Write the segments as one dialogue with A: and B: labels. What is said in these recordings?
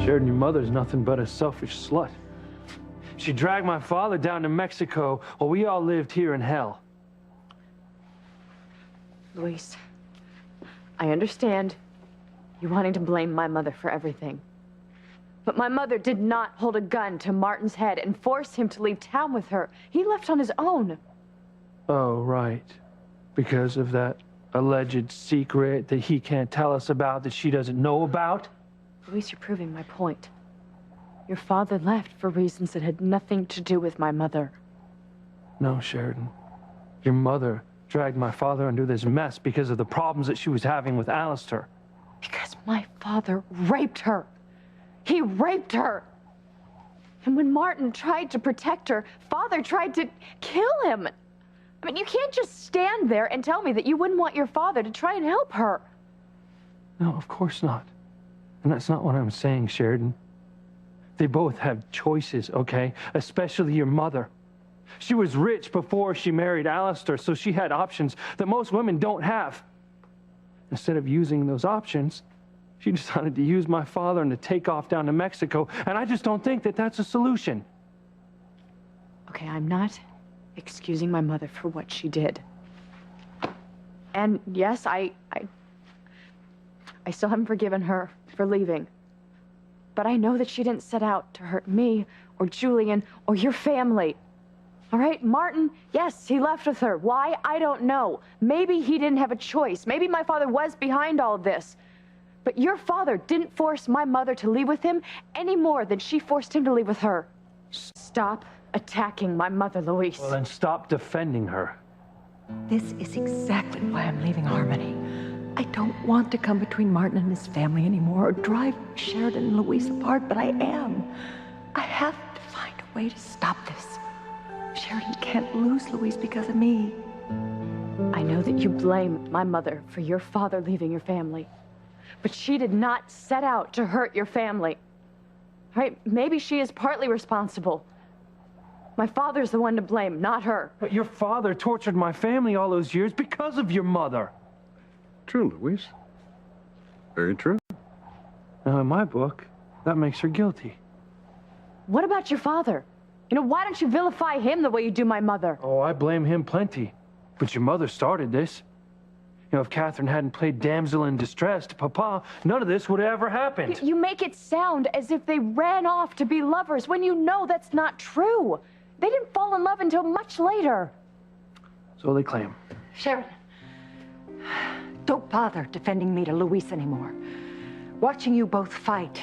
A: Sheridan, your mother's nothing but a selfish slut. She dragged my father down to Mexico while we all lived here in hell.
B: Luis, I understand you wanting to blame my mother for everything. But my mother did not hold a gun to Martin's head and force him to leave town with her. He left on his own.
A: Oh, right. Because of that alleged secret that he can't tell us about, that she doesn't know about?
B: Luis, you're proving my point. Your father left for reasons that had nothing to do with my mother.
A: No, Sheridan. Your mother dragged my father into this mess because of the problems that she was having with Alistair.
B: Because my father raped her. He raped her. And when Martin tried to protect her, Father tried to kill him. I mean, you can't just stand there and tell me that you wouldn't want your father to try and help her.
A: No, of course not. And that's not what I'm saying, Sheridan. They both have choices, okay? Especially your mother. She was rich before she married Alistair, so she had options that most women don't have. Instead of using those options, she decided to use my father and to take off down to Mexico, and I just don't think that that's a solution.
B: Okay, I'm not excusing my mother for what she did. And yes, I still haven't forgiven her for leaving. But I know that she didn't set out to hurt me or Julian or your family. All right, Martin, yes, he left with her. Why? I don't know. Maybe he didn't have a choice. Maybe my father was behind all of this. But your father didn't force my mother to leave with him any more than she forced him to leave with her. Stop attacking my mother, Luis.
A: Well, then stop defending her.
C: This is exactly why I'm leaving Harmony. I don't want to come between Martin and his family anymore or drive Sheridan and Luis apart, but I am. I have to find a way to stop this. Sheridan can't lose Luis because of me.
B: I know that you blame my mother for your father leaving your family. But she did not set out to hurt your family. Right? Maybe she is partly responsible. My father's the one to blame, not her.
A: But your father tortured my family all those years because of your mother.
D: True, Luis. Very true.
A: Now, in my book, that makes her guilty.
B: What about your father? You know, why don't you vilify him the way you do my mother?
A: Oh, I blame him plenty. But your mother started this. You know, if Katherine hadn't played damsel in distress to Papa, none of this would have ever happened.
B: You make it sound as if they ran off to be lovers when you know that's not true. They didn't fall in love until much later.
A: So they claim.
C: Sheridan, don't bother defending me to Luis anymore. Watching you both fight,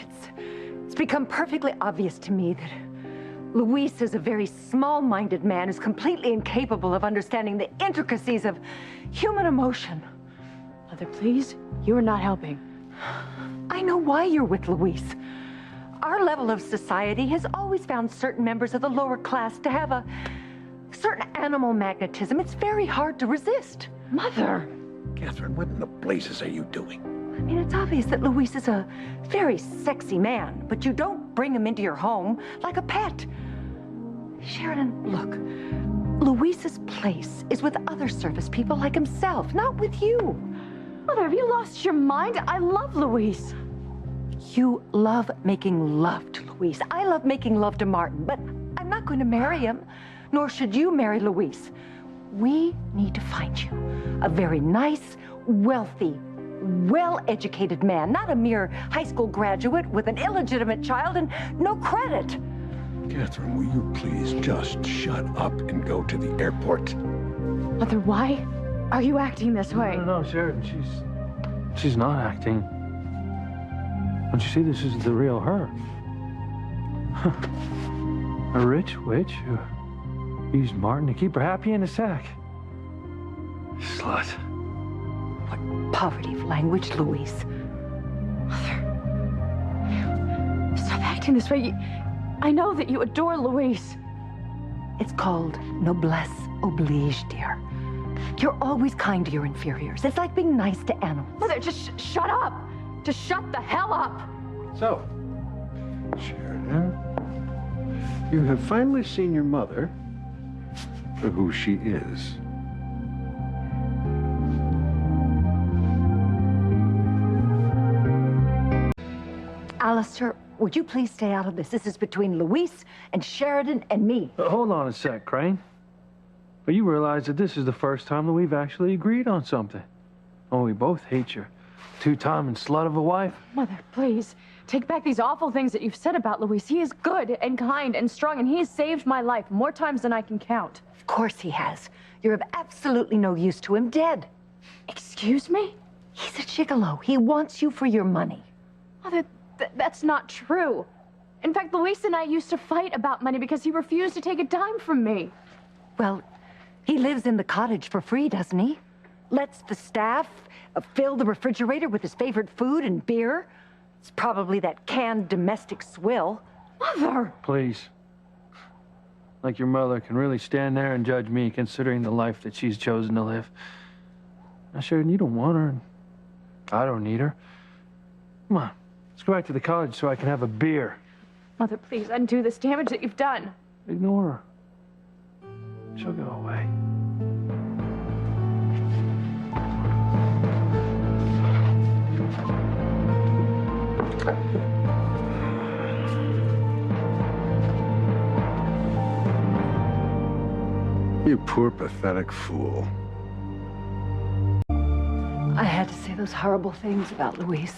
C: it's become perfectly obvious to me that Luis is a very small-minded man who's completely incapable of understanding the intricacies of human emotion.
B: Mother, please, you are not helping.
C: I know why you're with Luis. Our level of society has always found certain members of the lower class to have a certain animal magnetism. It's very hard to resist.
B: Mother!
D: Katherine, what in the blazes are you doing?
C: I mean, it's obvious that Luis is a very sexy man, but you don't bring him into your home like a pet. Sheridan, look, Luis's place is with other service people like himself, not with you.
B: Mother, have you lost your mind? I love Luis.
C: You love making love to Luis. I love making love to Martin, but I'm not going to marry him, nor should you marry Luis. We need to find you a very nice, wealthy, well-educated man, not a mere high school graduate with an illegitimate child and no credit.
D: Katherine, will you please just shut up and go to the airport?
B: Mother, why are you acting this way?
A: No, Sheridan, she's not acting. Don't you see, this is the real her. A rich witch who used Martin to keep her happy in a sack. Slut.
C: What poverty of language, Luis.
B: Mother, stop acting this way. I know that you adore Luis.
C: It's called noblesse oblige, dear. You're always kind to your inferiors. It's like being nice to animals.
B: Mother, just shut up. Just shut the hell up.
D: So, Sheridan, you have finally seen your mother for who she is.
C: Alistair, would you please stay out of this? This is between Luis and Sheridan and me.
A: Hold on a sec, Crane. But you realize that this is the first time that we've actually agreed on something. Oh, we both hate your two-timing slut of a wife.
B: Mother, please, take back these awful things that you've said about Luis. He is good and kind and strong, and he has saved my life more times than I can count.
C: Of course he has. You're of absolutely no use to him, dead.
B: Excuse me?
C: He's a gigolo. He wants you for your money.
B: Mother, that's not true. In fact, Luis and I used to fight about money because he refused to take a dime from me.
C: Well, he lives in the cottage for free, doesn't he? Lets the staff fill the refrigerator with his favorite food and beer. It's probably that canned domestic swill.
B: Mother!
A: Please. Like your mother can really stand there and judge me considering the life that she's chosen to live. Now, Sheridan, you don't want her, and I don't need her. Come on, let's go back to the college so I can have a beer.
B: Mother, please undo this damage that you've done.
A: Ignore her. She'll go away.
D: You poor, pathetic fool.
C: I had to say those horrible things about Luis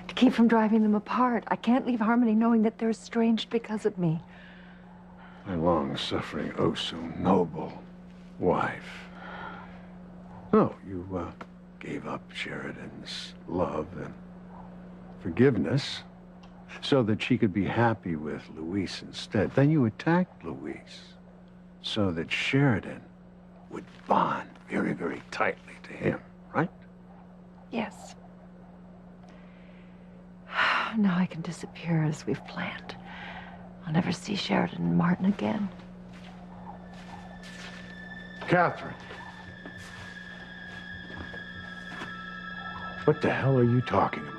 C: to keep from driving them apart. I can't leave Harmony knowing that they're estranged because of me.
D: My long-suffering, oh so noble wife. No, you gave up Sheridan's love and forgiveness so that she could be happy with Luis instead. Then you attacked Luis so that Sheridan would bond very, very tightly to him, right?
C: Yes. Now I can disappear as we've planned. I'll never see Sheridan and Martin again.
D: Katherine. What the hell are you talking about?